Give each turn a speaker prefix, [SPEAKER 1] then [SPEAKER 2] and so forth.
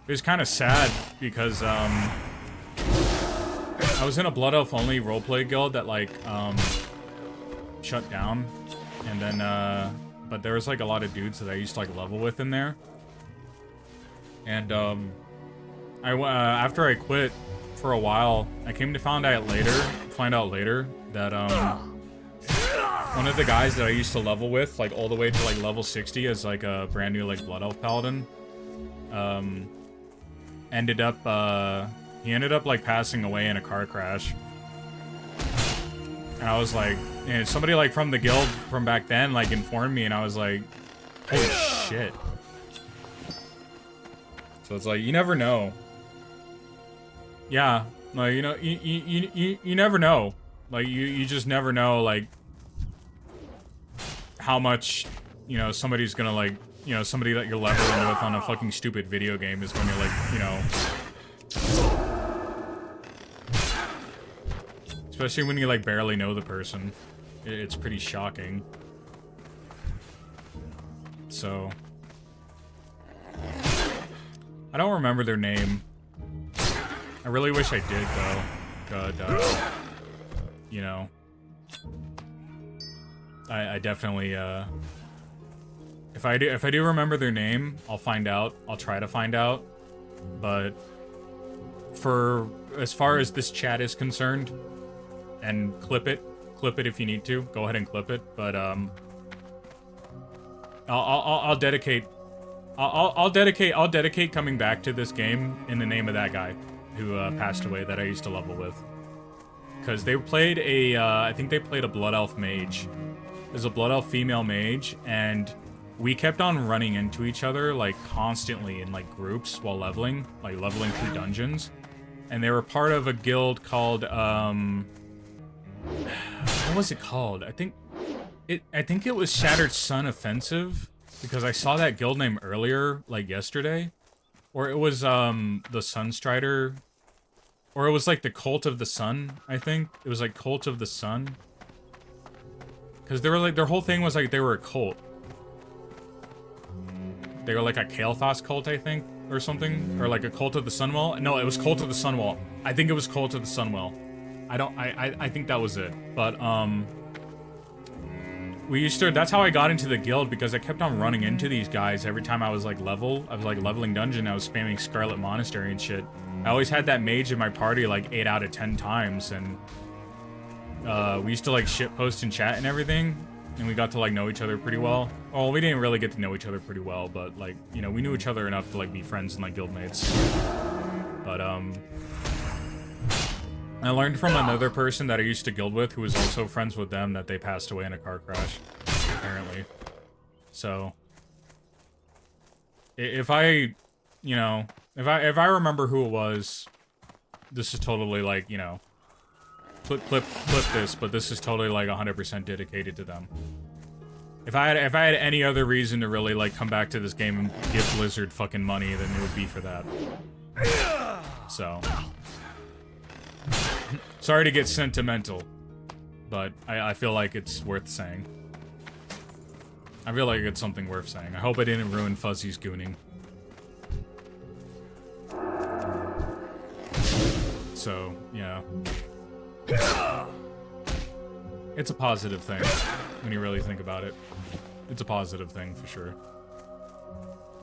[SPEAKER 1] It was kind of sad because I was in a Blood Elf only roleplay guild that like shut down, and then but there was like a lot of dudes that I used to like level with in there, and after I quit for a while, I came to find out later that one of the guys that I used to level with, like all the way to like level 60 as like a brand new like Blood Elf Paladin, ended up like passing away in a car crash. And I was like, and somebody like from the guild from back then like informed me, and I was like, holy shit. So it's like, you never know. Yeah, like, you know, you never know. Like, you just never know, like, how much, you know, somebody's gonna, like, you know, somebody that you're leveling with on a fucking stupid video game is gonna, like, you know... Especially when you, like, barely know the person. It's pretty shocking. So... I don't remember their name. I really wish I did, though. But, you know... I definitely, if I do remember their name, I'll find out. I'll try to find out. But for as far as this chat is concerned, and clip it if you need to. Go ahead and clip it. But I'll dedicate coming back to this game in the name of that guy who passed away that I used to level with. Because they played a, I think they played a Blood Elf Mage. There's a Blood Elf female mage, and we kept on running into each other, like, constantly in, like, groups while leveling, like, leveling through dungeons. And they were part of a guild called, what was it called? I think it was Shattered Sun Offensive, because I saw that guild name earlier, like, yesterday. Or it was, the Sunstrider, or it was, like, the Cult of the Sun, I think. It was, like, Cult of the Sun. Because they were like, their whole thing was like they were a cult. They were like a Kael'thas cult, I think, or something. Or like a Cult of the Sunwell. No, it was Cult of the Sunwell. I think it was Cult of the Sunwell. I think that was it. But, we used to, that's how I got into the guild, because I kept on running into these guys every time I was like leveling dungeon. I was spamming Scarlet Monastery and shit. I always had that mage in my party like 8 out of 10 times, and we used to like shitpost and chat and everything, and we got to like know each other pretty well. Well, we didn't really get to know each other pretty well, but like, you know, we knew each other enough to like be friends and like guildmates. But I learned from another person that I used to guild with who was also friends with them that they passed away in a car crash, apparently. So if I, you know, if I remember who it was, this is totally like, you know, clip this, but this is totally like 100% dedicated to them. If I had any other reason to really like come back to this game and give Blizzard fucking money, then it would be for that. So sorry to get sentimental, but I feel like it's worth saying. I feel like it's something worth saying. I hope I didn't ruin Fuzzy's gooning. So, yeah. It's a positive thing, when you really think about it. It's a positive thing, for sure.